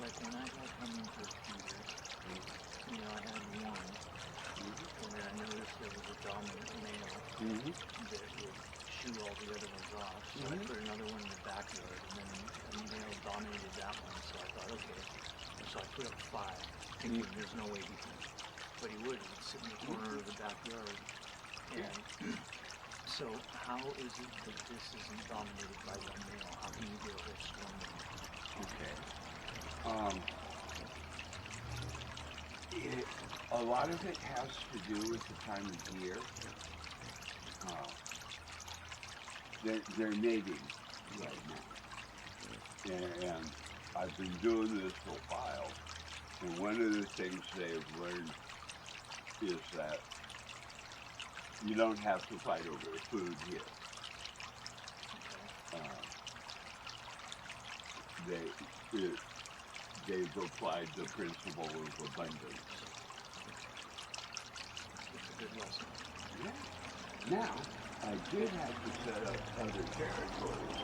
like when I had hummingbird fever, you know, I had one, and then I noticed there was a dominant male Mm-hmm. that would shoo all the other ones off. So I put another one in the backyard, and then the male dominated that one. So I thought, okay. So I put up 5, thinking there's no way he can. But he would. He'd sit in the corner of the backyard. And so how is it that this isn't dominated by one male? How can you get a whole swarm of them? Okay. A lot of it has to do with the time of year. Uh, they're mating right now. And I've been doing this for a while. And one of the things they've learned is that you don't have to fight over food here. They've applied the principle of abundance. It's a good lesson. Yeah. Now, I did have to set up other territories,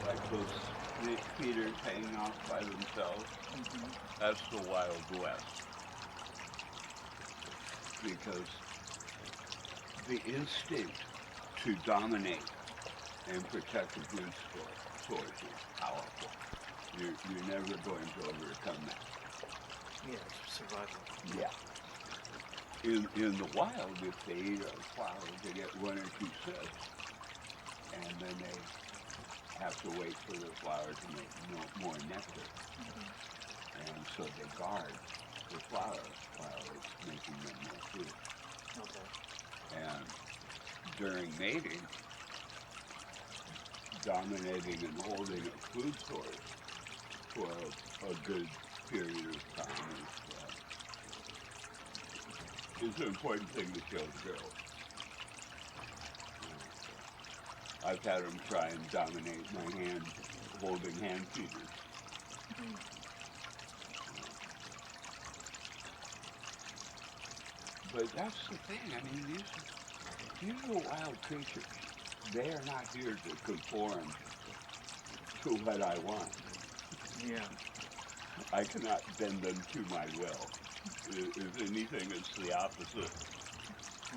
like those snake feeders hanging off by themselves. That's the Wild West. Because the instinct to dominate and protect a food source is powerful. You're never going to overcome that. Yeah, it's survival. Yeah. In the wild, if they eat a flower, they get 1 or 2 sips, and then they have to wait for the flower to make more nectar. And so they guard the flower while it's making them more food. Okay. And during mating, dominating and holding a food source for a good period of time is an important thing to show the girls. I've had them try and dominate my hand, holding hand feeders. But that's the thing. I mean, these are wild creatures. They are not here to conform to what I want. Yeah. I cannot bend them to my will. If anything, it's the opposite.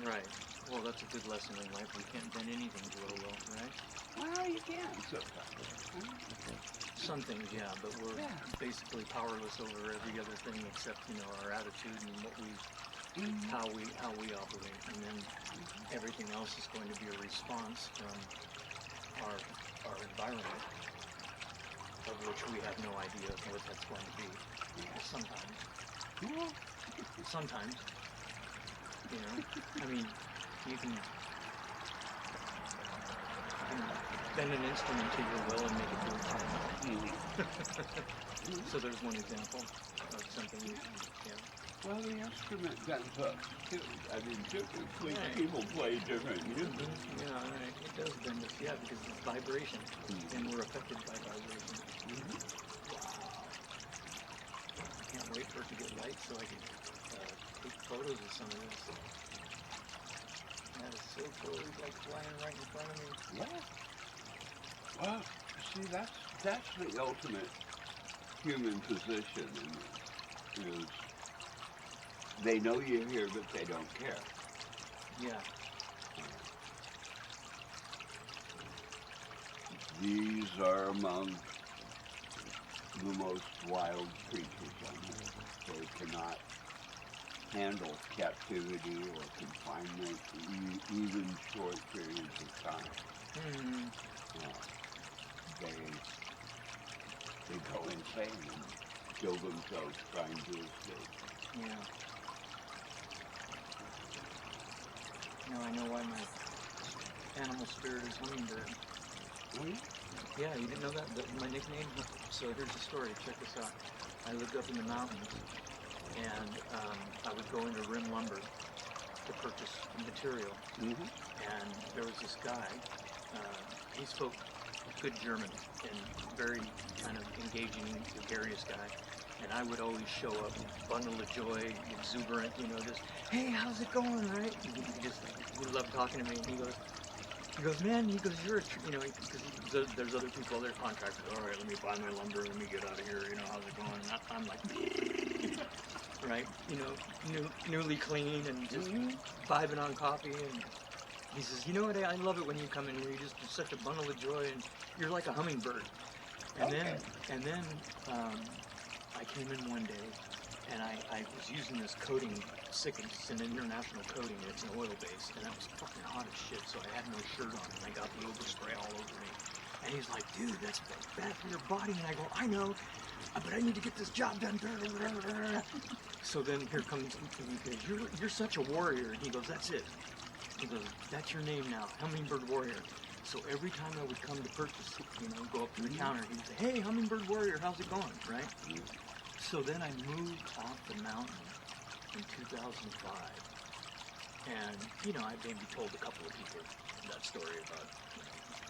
Right. Well, that's a good lesson in life. We can't bend anything to our will, right? Well, you can sometimes. Some things, yeah, but we're basically powerless over every other thing except, you know, our attitude and what we, how we operate, and then everything else is going to be a response from our environment, of which we have no idea what that's going to be. Sometimes, you know, I mean, you can bend an instrument to your will and make it do its thing. So there's one example of something you can, yeah. Well, the instrument bends up too. I mean, typically people play different music. Yeah, right. It does bend us, yeah, because it's vibration, and we're affected by vibration. I can't wait for it to get light so I can take photos of some of this. That is so cool. He's like flying right in front of me. Yeah. Well, see, that's the ultimate human position, is they know you're here, but they don't care. Yeah. These are among the most wild creatures on earth. They cannot handle captivity or confinement, even short periods of time. They go insane and kill themselves trying to escape. Yeah. Now I know why my animal spirit is hummingbird. Really? Yeah, you didn't know that? My nickname? So here's the story. Check this out. I lived up in the mountains, and I would go into Rim Lumber to purchase material. And there was this guy. He spoke good German and very kind of engaging, gregarious guy. And I would always show up, bundle of joy, exuberant, you know, just, hey, how's it going, right? He loved talking to me. And He goes, man, he goes, you're a, because there's other people, other contractors. All right, let me buy my lumber, let me get out of here. How's it going? And I'm like, right, newly clean and just vibing on coffee. And he says, you know what? I love it when you come in here. You're just such a bundle of joy, and you're like a hummingbird. And Okay. then I came in one day, and I was using this coating, it's an international coating, and it's an oil base, and it was fucking hot as shit, so I had no shirt on, and I got the overspray all over me. And he's like, dude, that's bad for your body. And I go, I know, but I need to get this job done. So then here comes, he goes, you're such a warrior. And he goes, that's it. He goes, that's your name now, Hummingbird Warrior. So every time I would come to purchase, go up to the counter, he'd say, hey, Hummingbird Warrior, how's it going, right? So then I moved off the mountain in 2005. And, I maybe told a couple of people that story about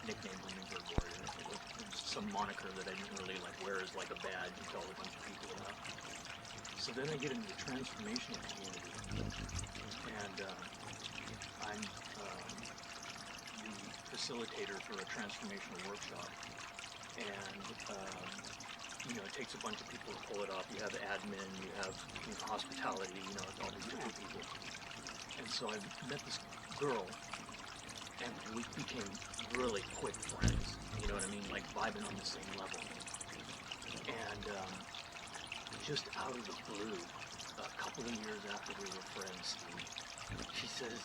nickname Hummingbird Warrior. It was some moniker that I didn't really wear as like a badge to tell a bunch of people about. So then I get into the transformational community. And I'm the facilitator for a transformational workshop, and it takes a bunch of people to pull it off. You have admin, you have hospitality, all these different people. And so I met this girl, and we became really quick friends. You know what I mean? Like vibing on the same level. And just out of the blue, a couple of years after we were friends, she says,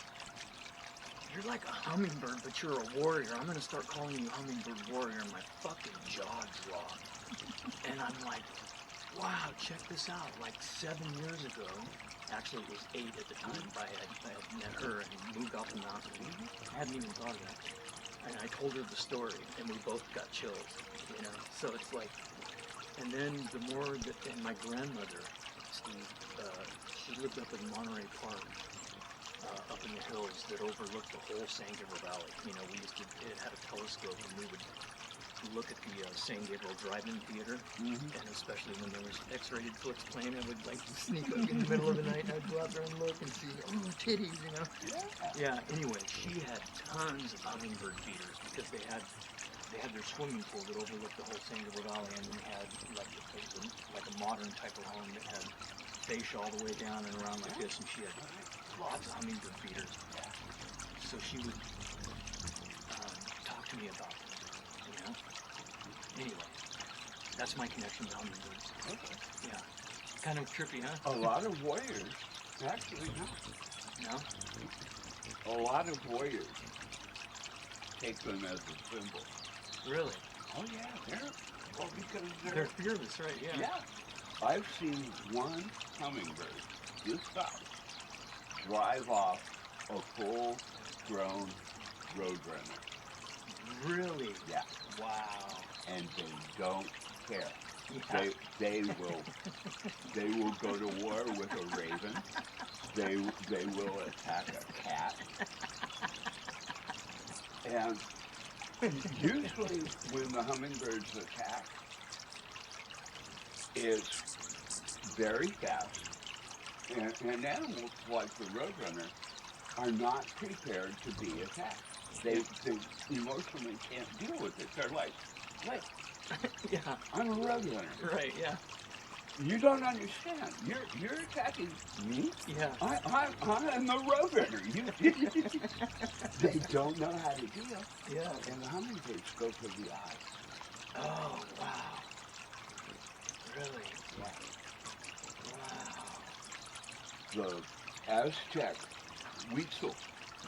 you're like a hummingbird, but you're a warrior. I'm going to start calling you Hummingbird Warrior, and my fucking jaw dropped. And I'm like, wow, check this out. Like 7 years ago, actually it was 8 at the time, I had met her and moved off the mountain. I hadn't even thought of that. And I told her the story, and we both got chills, So it's like, and then the more that, and my grandmother, Steve, she lived up in Monterey Park, up in the hills that overlooked the whole San Gabriel Valley. It had a telescope, and we would look at the San Gabriel Drive-In Theater, and especially when there was X-rated flicks playing, I would sneak up in the middle of the night, and I'd go out there and look and see, titties, Yeah, anyway, she had tons of hummingbird feeders because they had their swimming pool that overlooked the whole San Gabriel Valley, and they had like a modern type of home that had fascia all the way down and around like this, and she had lots of hummingbird feeders. So she would talk to me about them, Anyway, that's my connection to hummingbirds. Okay. Yeah. Kind of trippy, huh? A lot of warriors, actually, No? a lot of warriors take them as a symbol. Really? Oh yeah, because They're fearless, right? Yeah. yeah. I've seen one hummingbird this size drive off a full-grown roadrunner. Really? Yeah. Wow. And they don't care. Yeah. They will go to war with a raven. They will attack a cat. And usually when the hummingbirds attack, it's very fast. And animals like the roadrunner are not prepared to be attacked. They emotionally can't deal with it. They're like, wait, Yeah. I'm a roadrunner. Right. Yeah. You don't understand. You're attacking me? Yeah. I'm a roadrunner. They don't know how to deal. Yeah. And the hummingbirds go for the eyes. Oh wow. Really? Yeah. Wow. The Aztec Huitzil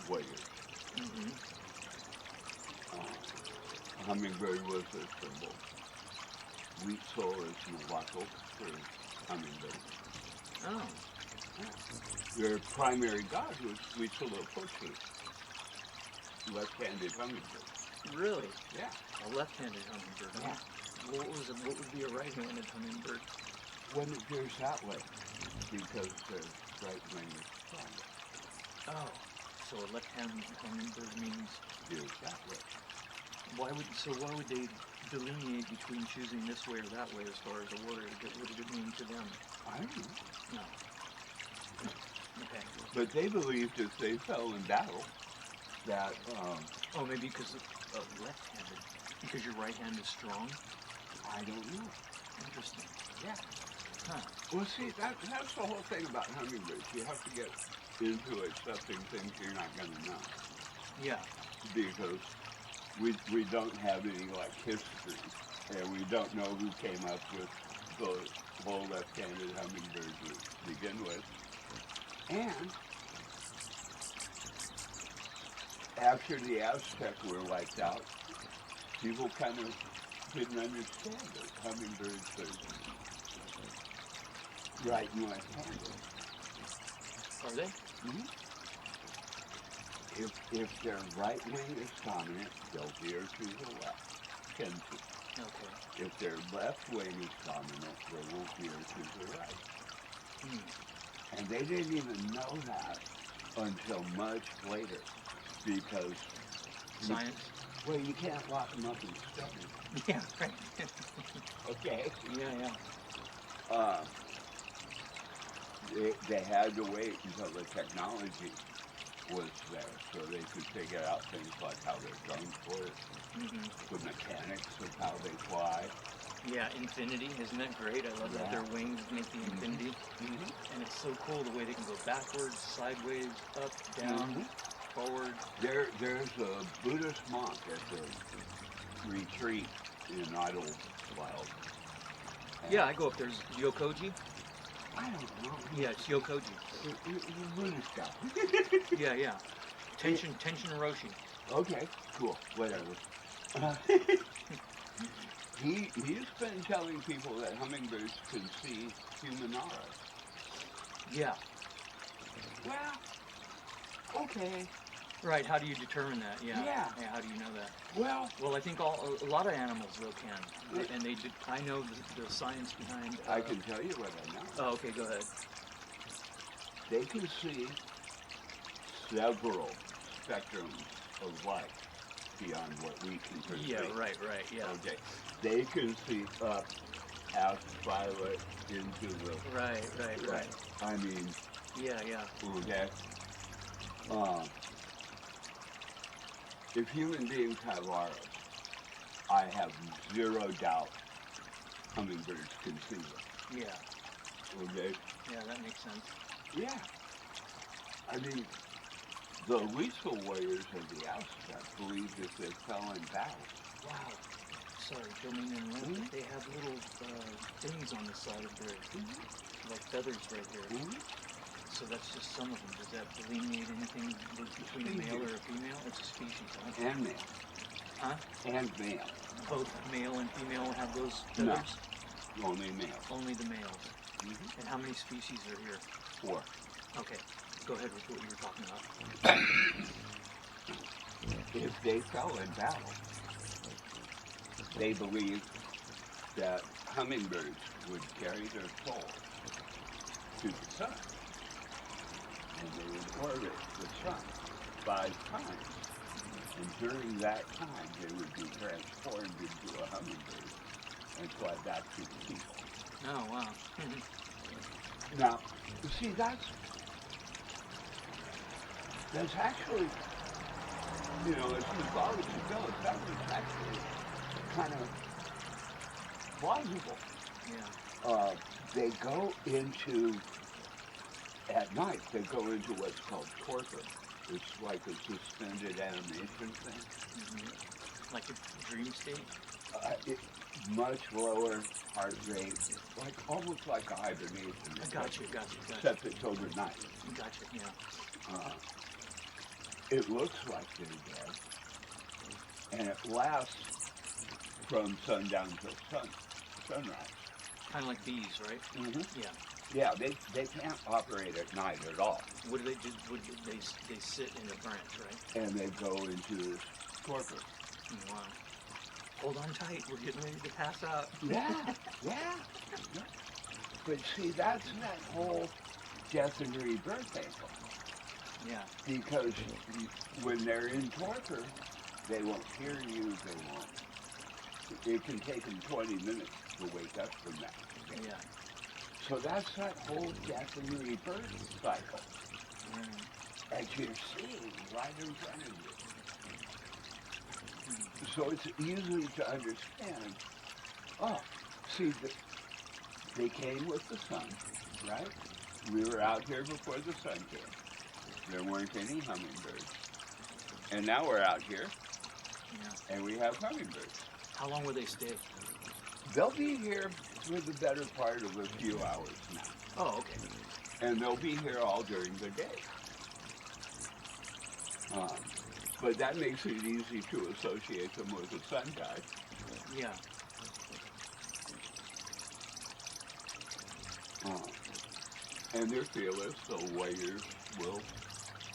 warriors. Mm-hmm. Hummingbird was a symbol. Huitzil is Navajo for hummingbird. Oh. Their primary god was Huitzilopochtli, left-handed hummingbird. Really? Yeah. A left-handed hummingbird. Huh? Yeah. What would be a right-handed hummingbird? When it veers that way, because the right wing is stronger. Oh. So a left-handed hummingbird means Veers that way. why would they delineate between choosing this way or that way as far as a warrior? What did it mean to them? I don't know. No. Okay. But they believed if they fell in battle, that Oh, maybe because of left-handed. Because your right hand is strong. I don't know. Interesting. Yeah. Huh. Well, see, that's the whole thing about hummingbirds. You have to get into accepting things you're not going to know. Yeah. Because we don't have any, like, history. And we don't know who came up with the whole left-handed hummingbird to begin with. And after the Aztecs were wiped out, people kind of didn't understand that hummingbirds are right and left-handed. Are they? Mm-hmm. If their right wing is dominant, they'll veer to the left, tend to. Okay. If their left wing is dominant, they will veer to the right. Hmm. And they didn't even know that until much later, because Science. well, you can't lock them up in studies. Yeah. Right. Okay. Yeah. They had to wait until the technology was there so they could figure out things like how their drones work, Mm-hmm. the mechanics of how they fly. Yeah. Infinity. Isn't that great? I love that Yeah. their wings make the infinity, and it's so cool the way they can go backwards, sideways, up, down, forward. There's a Buddhist monk at the retreat in Idlewild. Yeah, I go up there. Yokoji. I don't know. Yeah, it's Yokoji. He's a Buddhist guy. Yeah. Tenshin Roshi. Okay, cool, whatever. He's been telling people that hummingbirds can see human auras. Yeah. Well, okay. Right. How do you determine that? Yeah. How do you know that? Well, I think a lot of animals though can, and they did. I know the science behind. I can tell you what I know. Oh, okay. Go ahead. They can see several spectrums of light beyond what we can perceive. Yeah. Right. Yeah. Okay. They can see up past violet into the. Right. I mean, Yeah. okay. If human beings have auras, I have zero doubt hummingbirds can see them. Yeah. Okay? Yeah. That makes sense. Yeah. I mean, the lethal warriors of the Aztecs believed if they fell in battle. Wow. Sorry, don't mean to interrupt, but they have little things on the side of their, like feathers right here. So that's just some of them. Does that delineate anything between a male or a female? It's a species, huh? And male. Huh? And male. Both male and female have those No. feathers? Only male. Only the males. And how many species are here? 4. Okay, go ahead with what you were talking about. If they fell in battle, they believed that hummingbirds would carry their soul to the sun. And they would orbit the sun 5 times. And during that time, they would be transformed into a hummingbird and fly back to the people. Oh, wow. Now, you see, that's actually, you know, as mythology goes, that was actually kind of plausible. Yeah. They go into, at night, they go into what's called torpor. It's like a suspended animation thing. Like a dream state? Much lower heart rate, like almost like a hibernation. Gotcha. Except it's overnight. Gotcha, yeah. It looks like they're dead, and it lasts from sundown till sunrise. Kind of like bees, right? Mm-hmm. Yeah. Yeah, they can't operate at night at all. What do they do? They sit in a branch, right? And they go into this torpor. Wow. Hold on tight. We're getting ready to pass out. Yeah. But see, that's that whole death and rebirth angle. Yeah. Because when they're in torpor, they won't hear you, they won't. It can take them 20 minutes to wake up from that. Yeah. So that's that whole death and rebirth cycle. As you're seeing right in front of you. So it's easy to understand. Oh, see, they came with the sun, right? We were out here before the sun came. There weren't any hummingbirds. And now we're out here Yeah. and we have hummingbirds. How long will they stay? They'll be here for the better part of a few hours now. Oh, okay. And they'll be here all during the day. Um, but that makes it easy to associate them with the sun god. Yeah. And they're fearless, so warriors will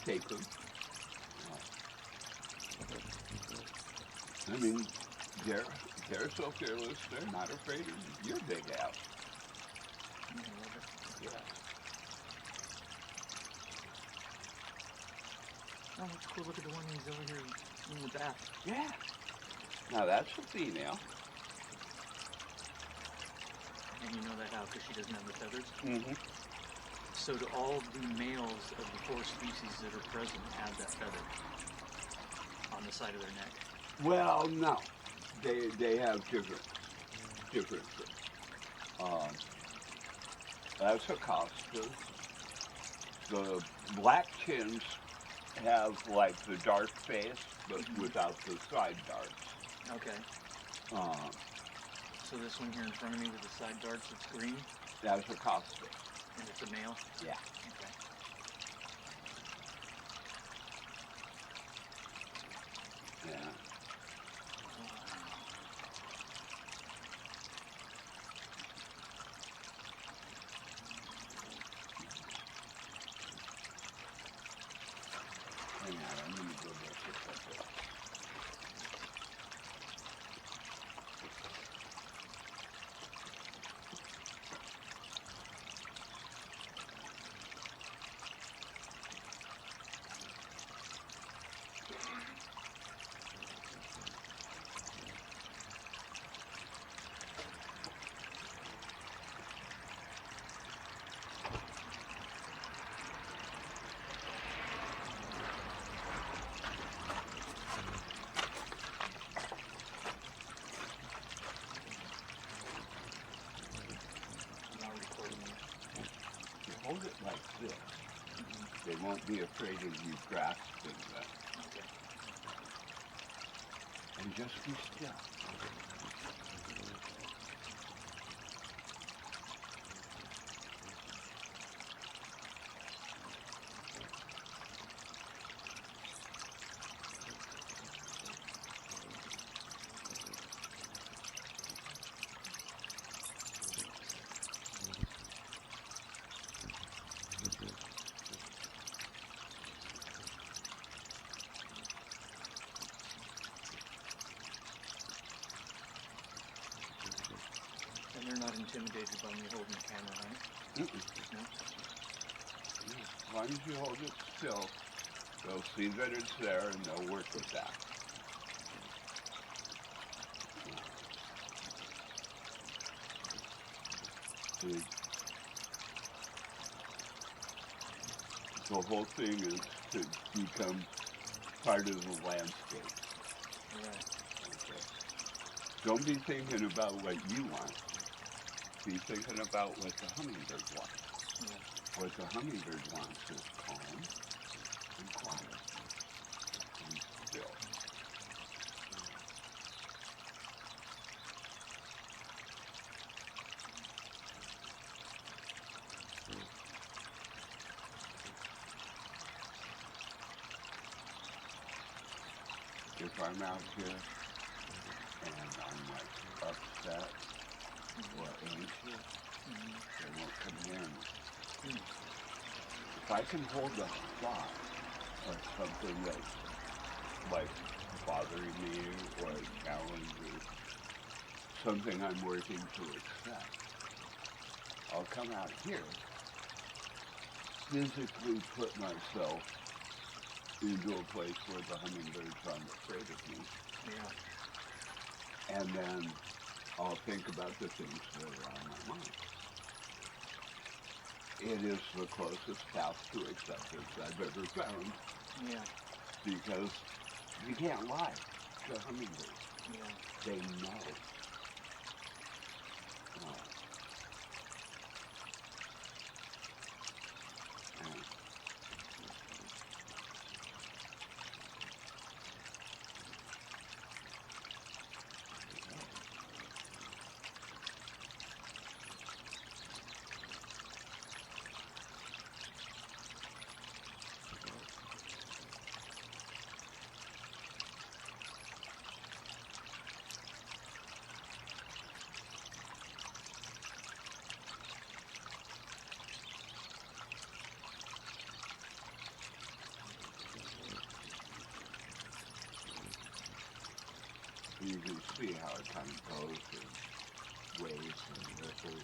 take them. I mean, they're so fearless, they're not afraid of your big house. I love it. Yeah. Oh, that's cool. Look at the one who's over here in the bath. Yeah. Now that's a female. And you know that how? Because she doesn't have the feathers. Mm-hmm. So do all the males of the four species that are present have that feather on the side of their neck? Well, no. They have different. That's a costa. The black chins have like the dark face, but without the side darts. Okay. Um, So this one here in front of me with the side darts, it's green, that's a costa. and it's a male? Yeah. Okay. Yeah. Hang on, I'm gonna go back to that. I'm not recording it. You hold it like this. They won't be afraid of you grasping them. Okay. And just be still. And they're not intimidated by me holding the camera, right? Mm-mm. No? As long as you hold it still, they'll see that it's there and they'll work with that. The whole thing is to become part of the landscape. Right. Okay. Don't be thinking about what you want. Be thinking about what the hummingbird wants. Yeah. What the hummingbird wants is calm and quiet and still. If I'm out here and I'm like upset or anxious, they won't come near me. If I can hold a thought or something that's like bothering me or a challenge or something I'm working to accept, I'll come out here, physically put myself into a place where the hummingbirds aren't afraid of me, Yeah. and then I'll think about the things that are on my mind. It is the closest path to acceptance I've ever found Yeah. because you can't lie to hummingbirds. Yeah. They know. Oh, and you can see how it kind of goes in waves and ripples.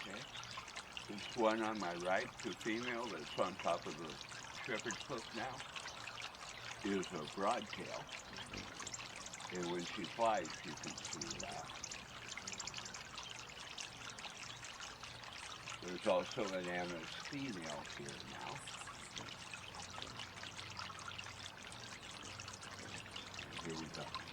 Okay. This one on my right, the female that's on top of the shepherd's hook now, is a broadtail. And when she flies, you can see that. There's also an Ammonite female here now. Here we go.